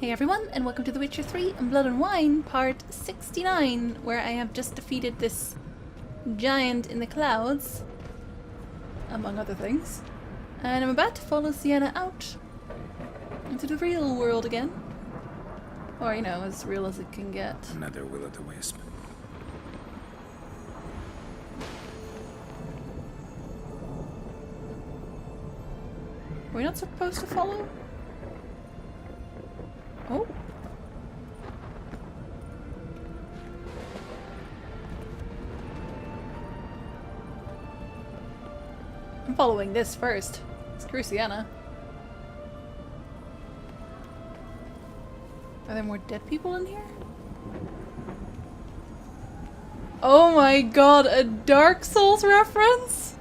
Hey everyone, and welcome to The Witcher 3 and Blood and Wine, part 69, where I have just defeated this giant in the clouds, among other things. And I'm about to follow Sienna out into the real world again. Or, you know, as real as it can get. Another will-o'-the-wisp. Are we not supposed to follow? Oh. I'm following this first. Screw Sienna. Are there more dead people in here? Oh my god, a Dark Souls reference?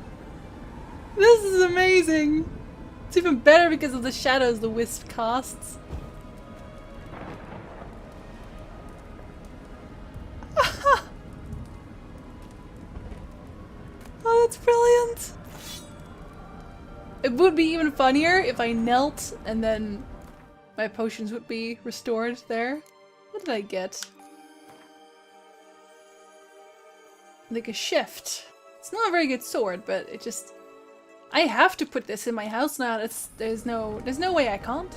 This is amazing! It's even better because of the shadows the wisp casts. Oh, that's brilliant! It would be even funnier if I knelt and then my potions would be restored there. What did I get? Like a shift. It's not a very good sword, but it just... I have to put this in my house now. There's no way I can't.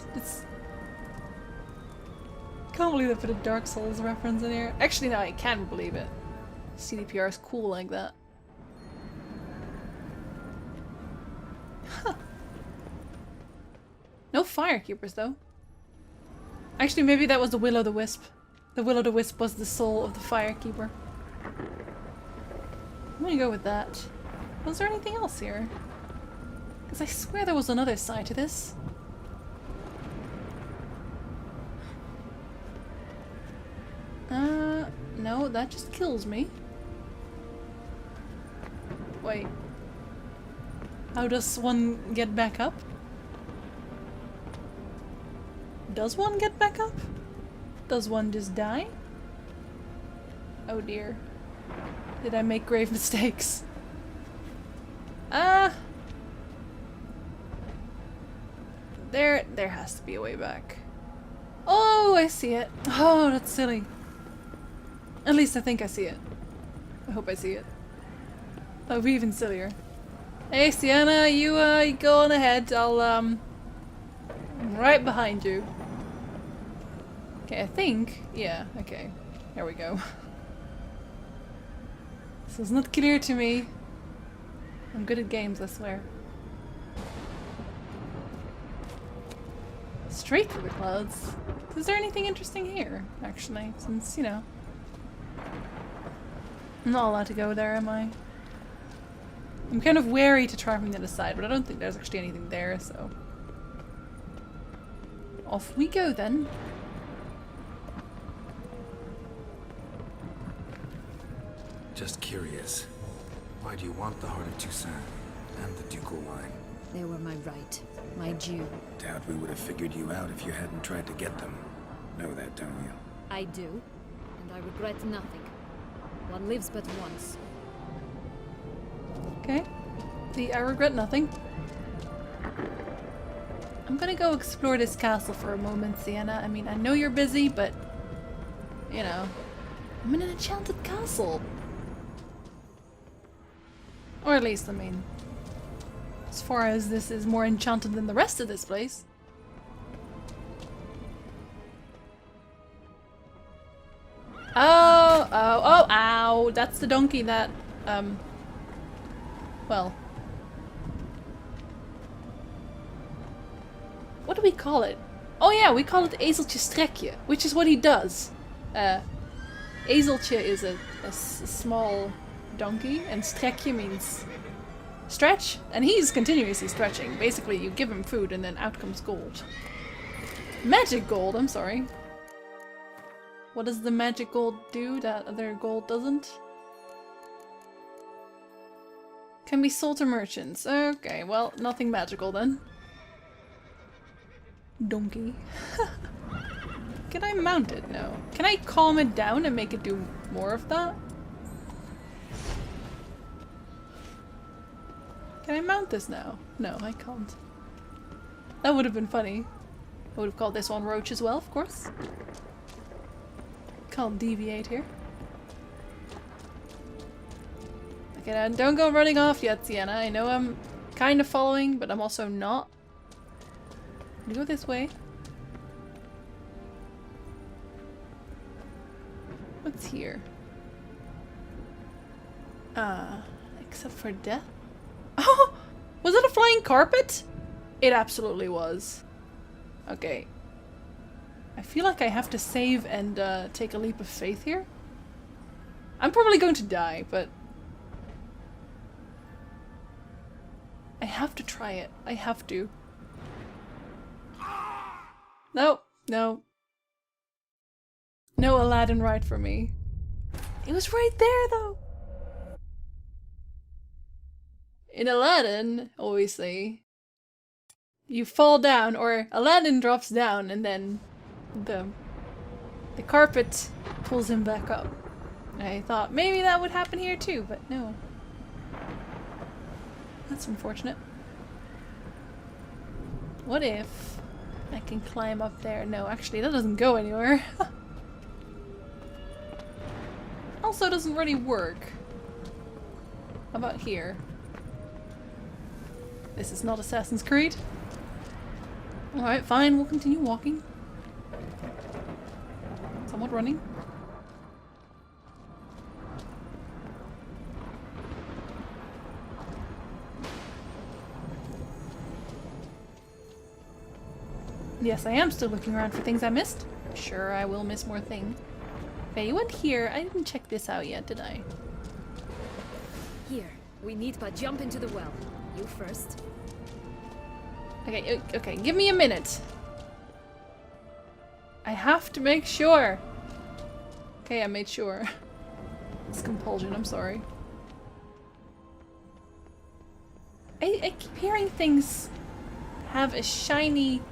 Can't believe I put a Dark Souls reference in here. Actually, no, I can believe it. CDPR is cool like that. Huh. No firekeepers though. Actually, maybe that was the will-o'-the-wisp. The will-o'-the-wisp was the soul of the firekeeper. I'm gonna go with that. Was there anything else here? Because I swear there was another side to this. No, that just kills me. Wait. How does one get back up? Does one get back up? Does one just die? Oh dear. Did I make grave mistakes? There has to be a way back. Oh, I see it. Oh, that's silly. At least I think I see it. I hope I see it. That would be even sillier. Hey Sienna, you go on ahead. I'm right behind you. Okay, I think, yeah, okay. There we go. This is not clear to me. I'm good at games, I swear. Straight through the clouds. Is there anything interesting here, actually? Since, you know... I'm not allowed to go there, am I? I'm kind of wary to try from the other side, but I don't think there's actually anything there, so... Off we go, then. Just curious. Why do you want the Heart of Toussaint and the ducal wine? They were my right. My due. Doubt we would have figured you out if you hadn't tried to get them. Know that, don't you? I do. And I regret nothing. One lives but once. Okay. I regret nothing. I'm gonna go explore this castle for a moment, Sienna. I mean, I know you're busy, but... You know... I'm in an enchanted castle! Or at least, I mean... As far as this is more enchanted than the rest of this place. Oh! Oh! Ow! That's the donkey that... Well... What do we call it? Oh yeah, we call it Ezeltje Strekje, which is what he does. Ezeltje is a small donkey, and Strekje means stretch, and he's continuously stretching. Basically, you give him food and then out comes gold. Magic gold, I'm sorry. What does the magic gold do that other gold doesn't? Can be sold to merchants. Okay, well, nothing magical then. Donkey. Can I mount it? No. Can I calm it down and make it do more of that? Can I mount this now? No, I can't. That would have been funny. I would have called this one Roach as well, of course. Can't deviate here. Okay, now don't go running off yet, Sienna. I know I'm kind of following, but I'm also not. I'm gonna go this way. What's here? Except for death? Oh! Was it a flying carpet? It absolutely was. Okay. I feel like I have to save and take a leap of faith here. I'm probably going to die, but I have to try it. I have to. No, no. No Aladdin ride for me. It was right there though. In Aladdin, obviously, you fall down, or Aladdin drops down and then the carpet pulls him back up. I thought maybe that would happen here too, but no. That's unfortunate. What if I can climb up there? No, actually that doesn't go anywhere. Also doesn't really work. How about here? This is not Assassin's Creed. Alright, fine, we'll continue walking. Somewhat running. Yes, I am still looking around for things I missed. Sure, I will miss more things. Okay, you went here. I didn't check this out yet, did I? Here, we need but jump into the well. You first. Okay, okay, give me a minute. I have to make sure. Okay, I made sure. It's compulsion, I'm sorry. I keep hearing things have a shiny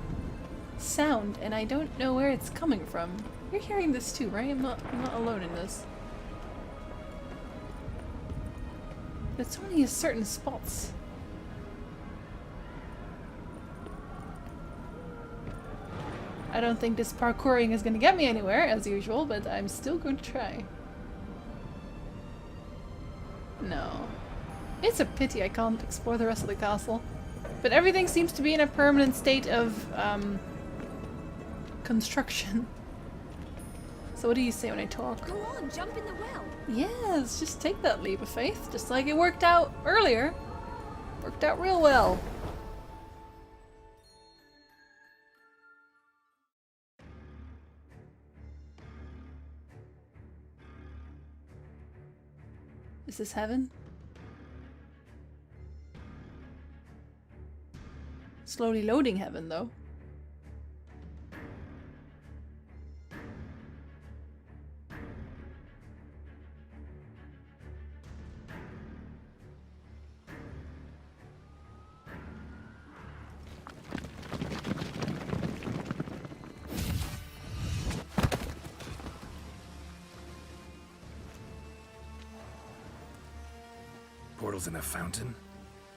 sound, and I don't know where it's coming from. You're hearing this too, right? I'm not alone in this. It's only in certain spots. I don't think this parkouring is going to get me anywhere, as usual, but I'm still going to try. No. It's a pity I can't explore the rest of the castle. But everything seems to be in a permanent state of, construction. So what do you say when I talk? Go on, jump in the well. Yes, just take that leap of faith, just like it worked out earlier. Worked out real well. Is this heaven? Slowly loading heaven, though. Portals in a fountain?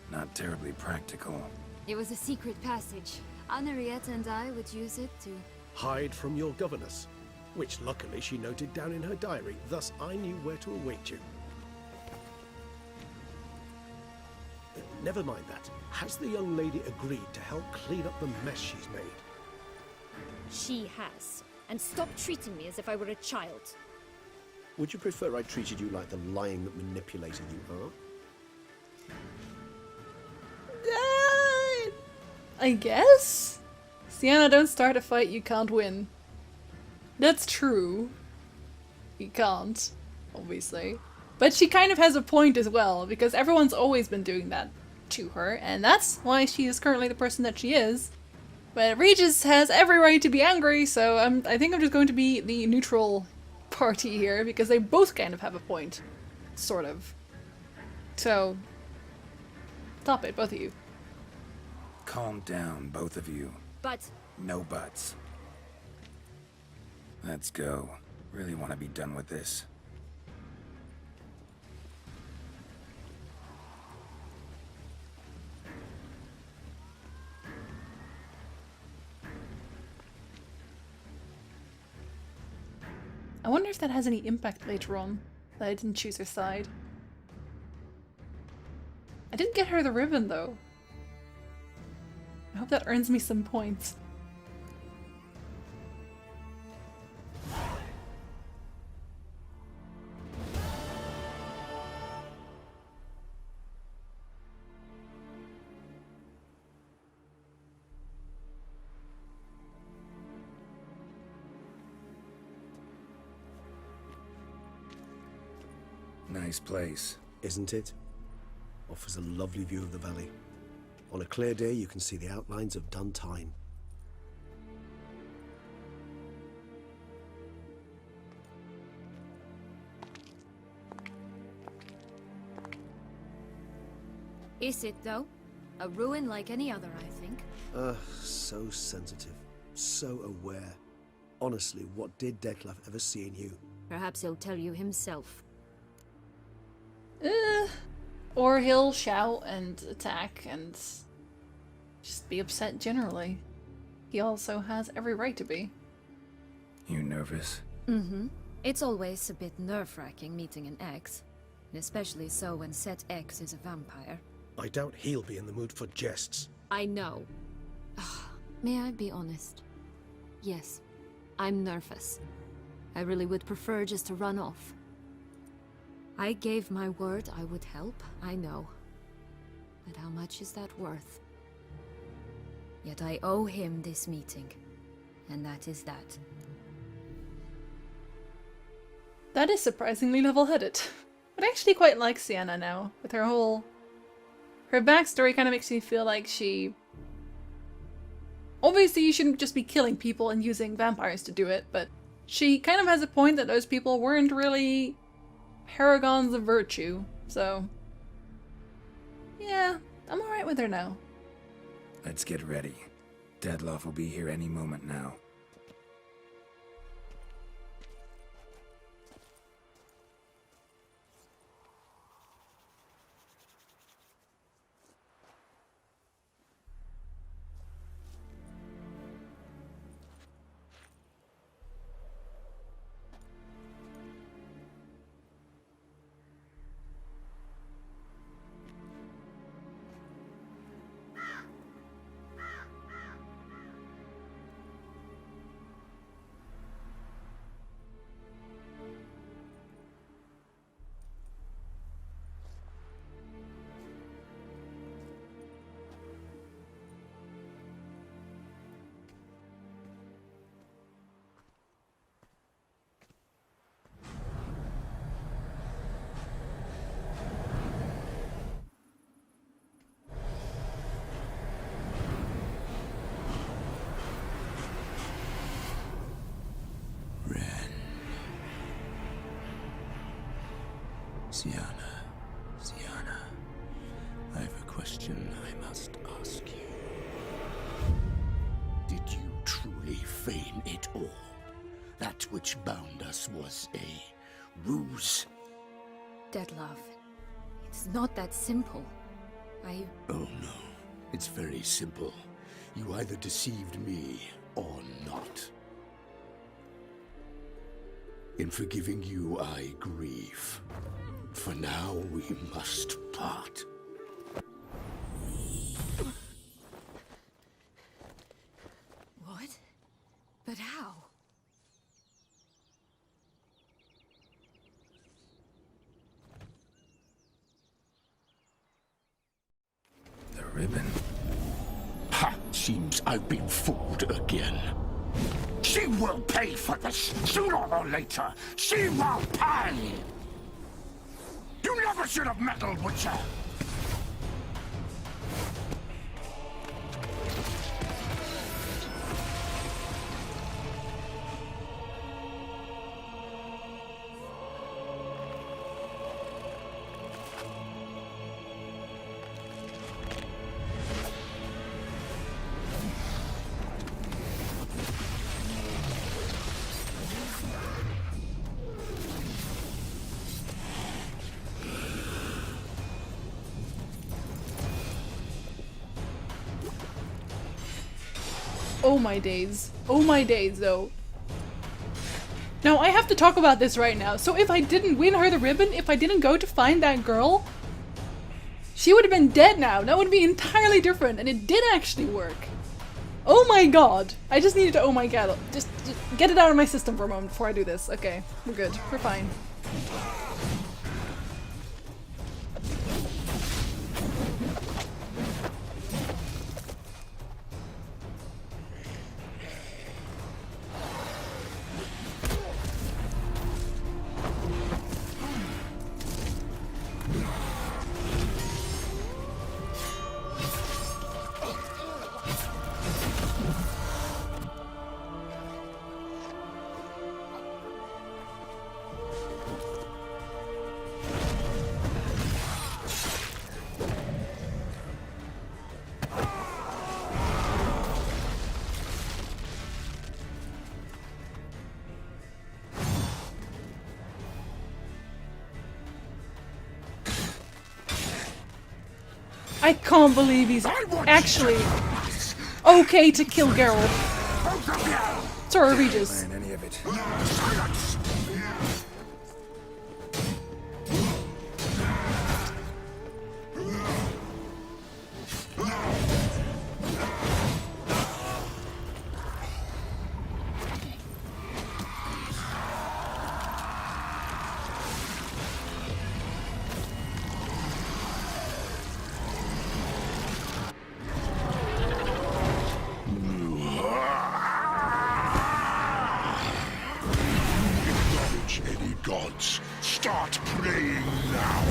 Not terribly practical. It was a secret passage. Henriette and I would use it to... hide from your governess, which luckily she noted down in her diary, thus I knew where to await you. Never mind that. Has the young lady agreed to help clean up the mess she's made? She has. And stop treating me as if I were a child. Would you prefer I treated you like the lying that manipulated you are? I guess? Sienna, don't start a fight you can't win. That's true. You can't, obviously. But she kind of has a point as well, because everyone's always been doing that to her, and that's why she is currently the person that she is. But Regis has every right to be angry, so I think I'm just going to be the neutral party here, because they both kind of have a point. Sort of. So, stop it, both of you. Calm down, both of you. But... No buts. Let's go. Really want to be done with this. I wonder if that has any impact later on, that I didn't choose her side. I did get her the ribbon though. I hope that earns me some points. Nice place. Isn't it? Offers a lovely view of the valley. On a clear day, you can see the outlines of Duntine. Is it, though? A ruin like any other, I think. So sensitive. So aware. Honestly, what did Detlef ever see in you? Perhaps he'll tell you himself. Or he'll shout and attack and just be upset generally. He also has every right to be. You nervous? Mm-hmm. It's always a bit nerve-wracking meeting an ex. And especially so when said ex is a vampire. I doubt he'll be in the mood for jests. I know. May I be honest? Yes, I'm nervous. I really would prefer just to run off. I gave my word I would help, I know. But how much is that worth? Yet I owe him this meeting. And that is that. That is surprisingly level-headed. But I actually quite like Sienna now, with her whole... Her backstory kind of makes me feel like she... Obviously you shouldn't just be killing people and using vampires to do it, but she kind of has a point that those people weren't really paragons of virtue, so... Yeah, I'm alright with her now. Let's get ready. Deadloff will be here any moment now. Sienna, I have a question I must ask you. Did you truly feign it all? That which bound us was a ruse? Deadlove, it's not that simple. Oh no, it's very simple. You either deceived me or not. In forgiving you, I grieve. For now, we must part. What? But how? The ribbon. Ha! Seems I've been fooled again. She will pay for this, sooner or later. She will pay! You never should have meddled with her! Oh my days. Oh my days, though. Now, I have to talk about this right now. So if I didn't win her the ribbon, if I didn't go to find that girl, she would have been dead now. That would be entirely different, and it did actually work. Oh my god. I just needed to oh my god. Just get it out of my system for a moment before I do this. Okay, we're good. We're fine. I can't believe he's actually okay to kill Geralt. Sorry, Regis. Plan any of it. Any gods, start praying now.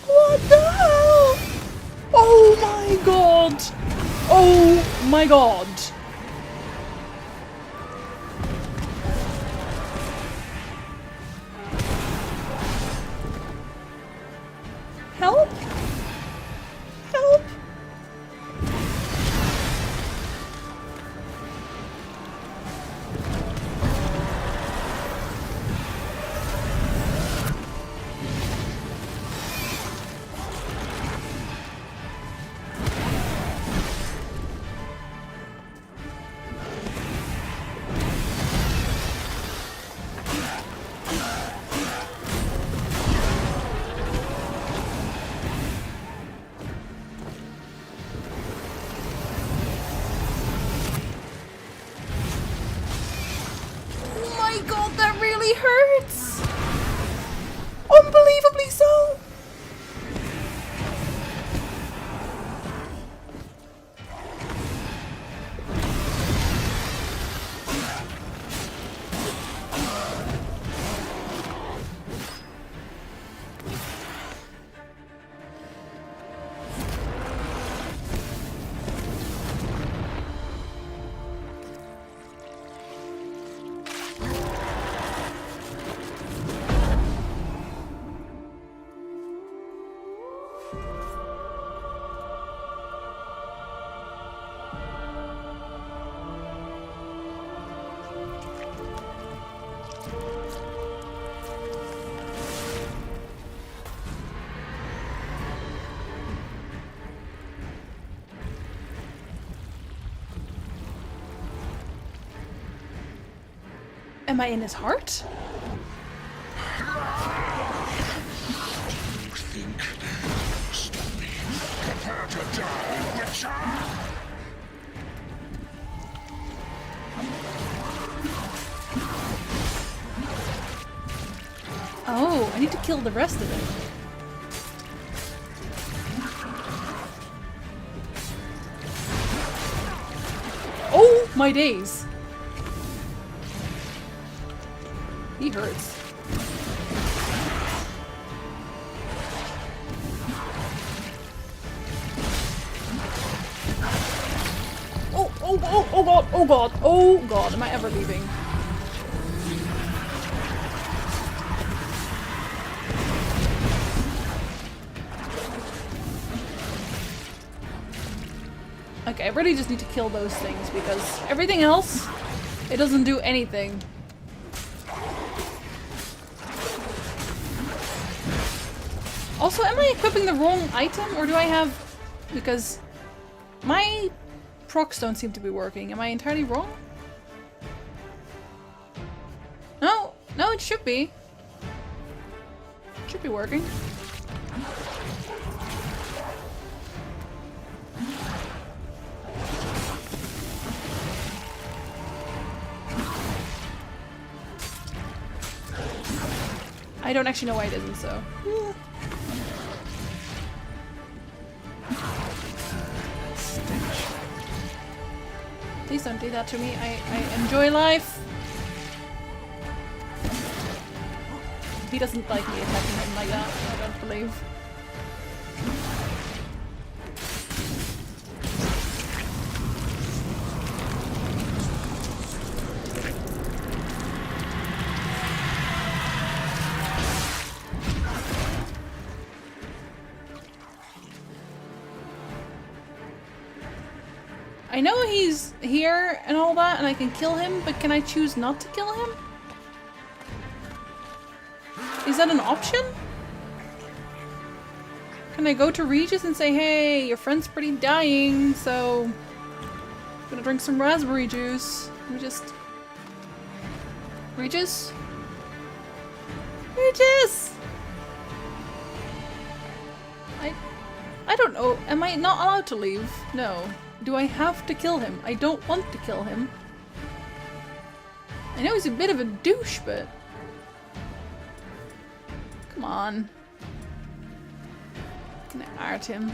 What the hell? Oh my god! Oh my god! Help! Help! Oh my god, that really hurts! Unbelievably so! Am I in his heart? You think? Stop me. Prepare to die, Witcher! Oh, I need to kill the rest of it. Oh my days! He hurts. Oh god, oh god, oh god, am I ever leaving? Okay, I really just need to kill those things because everything else, it doesn't do anything. Also, am I equipping the wrong item or do I have... Because my procs don't seem to be working. Am I entirely wrong? No, it should be. Should be working. I don't actually know why it isn't, so. Please don't do that to me. I enjoy life. He doesn't like me attacking him like that, I don't believe. I know he's here and all that, and I can kill him, but can I choose not to kill him? Is that an option? Can I go to Regis and say, hey, your friend's pretty dying, so I'm gonna drink some raspberry juice. Let me just... Regis? Regis! I don't know. Am I not allowed to leave? No. Do I have to kill him? I don't want to kill him. I know he's a bit of a douche, but... Come on. Can I art him?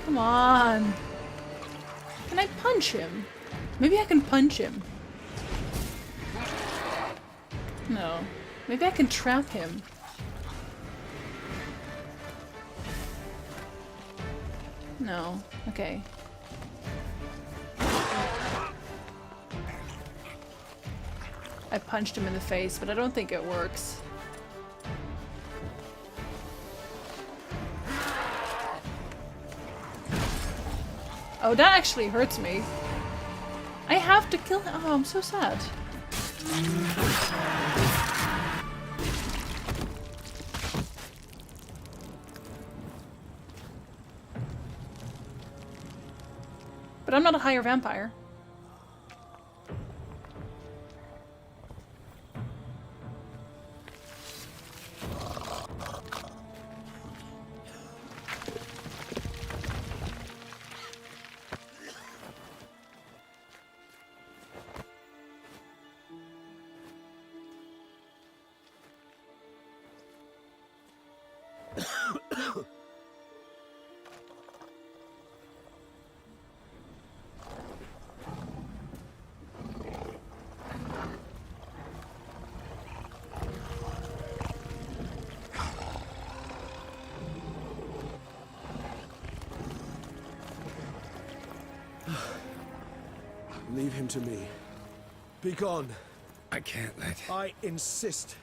Come on. Can I punch him? Maybe I can punch him. No. Maybe I can trap him. No. Okay. I punched him in the face, but I don't think it works. Oh, that actually hurts me. I have to kill him. Oh, I'm so sad. But I'm not a higher vampire. Leave him to me. Be gone. I can't let... I insist.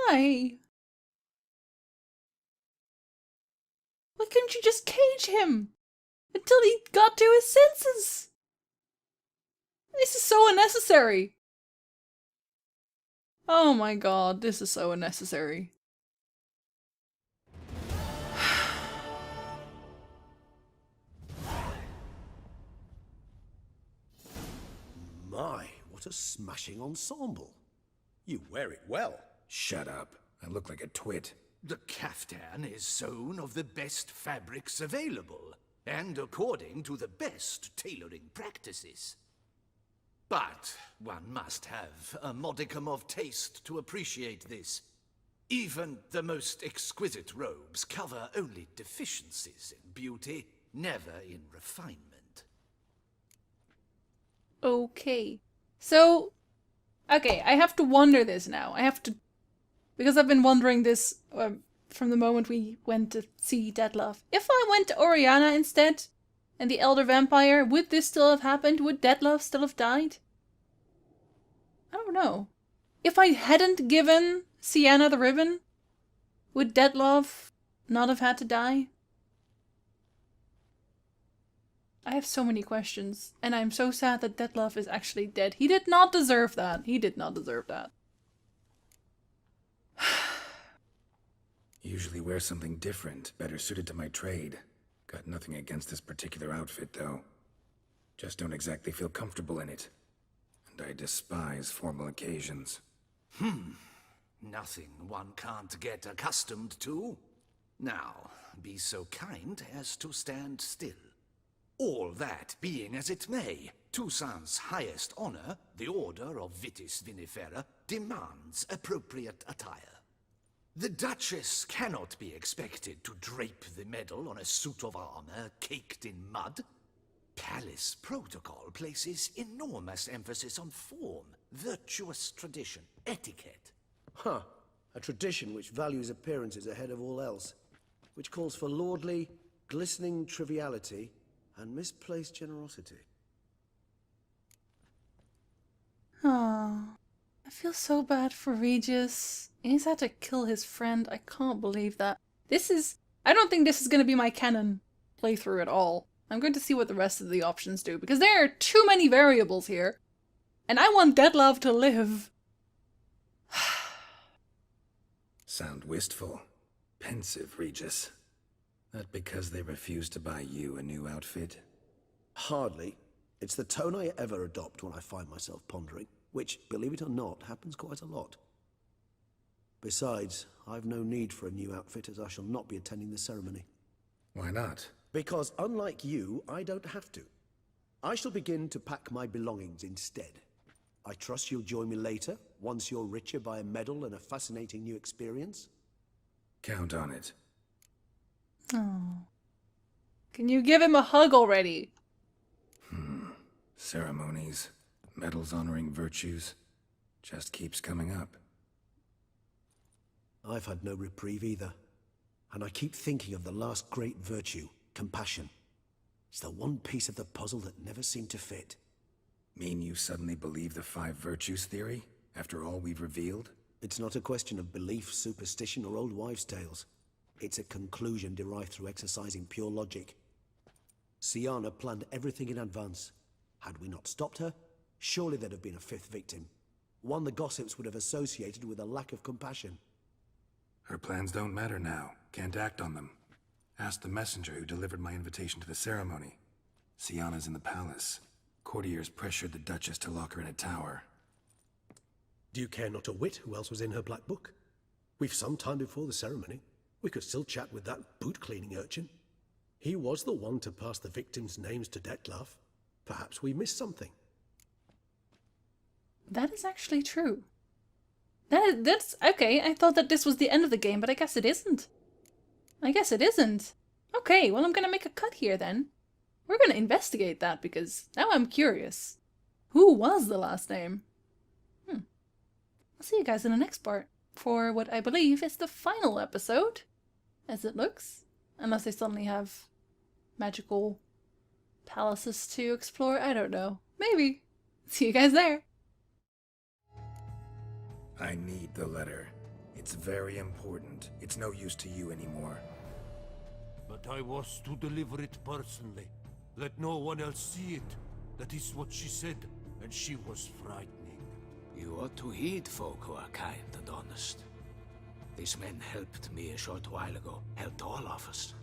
Why? Why couldn't you just cage him? Until he got to his senses? This is so unnecessary. Oh my god, this is so unnecessary. My, what a smashing ensemble. You wear it well. Shut up. I look like a twit. The caftan is sewn of the best fabrics available, and according to the best tailoring practices. But one must have a modicum of taste to appreciate this. Even the most exquisite robes cover only deficiencies in beauty, never in refinement. Okay. So, okay, I have to wonder this now. I have to... Because I've been wondering this from the moment we went to see Deadlove. If I went to Oriana instead, and the Elder Vampire, would this still have happened? Would Deadlove still have died? I don't know. If I hadn't given Sienna the ribbon, would Deadlove not have had to die? I have so many questions, and I'm so sad that Deadlove is actually dead. He did not deserve that. He did not deserve that. Usually wear something different, better suited to my trade. Got nothing against this particular outfit, though. Just don't exactly feel comfortable in it. And I despise formal occasions. Nothing one can't get accustomed to. Now, be so kind as to stand still. All that being as it may, Toussaint's highest honor, the Order of Vitis Vinifera, demands appropriate attire. The Duchess cannot be expected to drape the medal on a suit of armor caked in mud. Palace protocol places enormous emphasis on form, virtuous tradition, etiquette. Huh. A tradition which values appearances ahead of all else. Which calls for lordly, glistening triviality and misplaced generosity. Oh, I feel so bad for Regis. He's had to kill his friend. I can't believe that. I don't think this is going to be my canon playthrough at all. I'm going to see what the rest of the options do, because there are too many variables here. And I want Deadlove to live. Sound wistful. Pensive, Regis. That because they refused to buy you a new outfit? Hardly. It's the tone I ever adopt when I find myself pondering, which, believe it or not, happens quite a lot. Besides, I've no need for a new outfit, as I shall not be attending the ceremony. Why not? Because unlike you, I don't have to. I shall begin to pack my belongings instead. I trust you'll join me later, once you're richer by a medal and a fascinating new experience? Count on it. Oh. Can you give him a hug already? Ceremonies, medals honoring virtues, just keeps coming up. I've had no reprieve either. And I keep thinking of the last great virtue, compassion. It's the one piece of the puzzle that never seemed to fit. Mean you suddenly believe the 5 virtues theory, after all we've revealed? It's not a question of belief, superstition, or old wives' tales. It's a conclusion derived through exercising pure logic. Sienna planned everything in advance. Had we not stopped her, surely there'd have been a 5th victim. One the gossips would have associated with a lack of compassion. Her plans don't matter now. Can't act on them. Ask the messenger who delivered my invitation to the ceremony. Sienna's in the palace. Courtiers pressured the Duchess to lock her in a tower. Do you care not a whit who else was in her black book? We've some time before the ceremony. We could still chat with that boot-cleaning urchin. He was the one to pass the victims' names to Detlef. Perhaps we missed something. That is actually true. That's okay. I thought that this was the end of the game, but I guess it isn't. I guess it isn't. Okay, well I'm gonna make a cut here then. We're gonna investigate that because now I'm curious. Who was the last name? I'll see you guys in the next part for what I believe is the final episode, as it looks. Unless they suddenly have magical palaces to explore. I don't know. Maybe. See you guys there. I need the letter. It's very important. It's no use to you anymore. But I was to deliver it personally. Let no one else see it. That is what she said, and she was frightening. You ought to heed folk who are kind and honest. These men helped me a short while ago, helped all of us.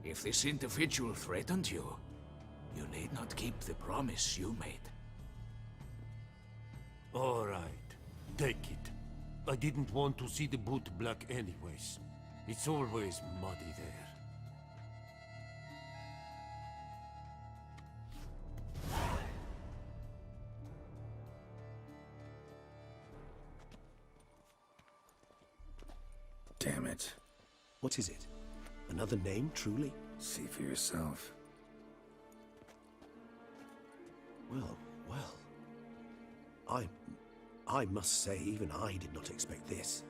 If this individual threatened you, you need not keep the promise you made. All right, take it. I didn't want to see the boot black anyways. It's always muddy there. Damn it. What is it? Another name, truly? See for yourself. Well, well. I must say, even I did not expect this.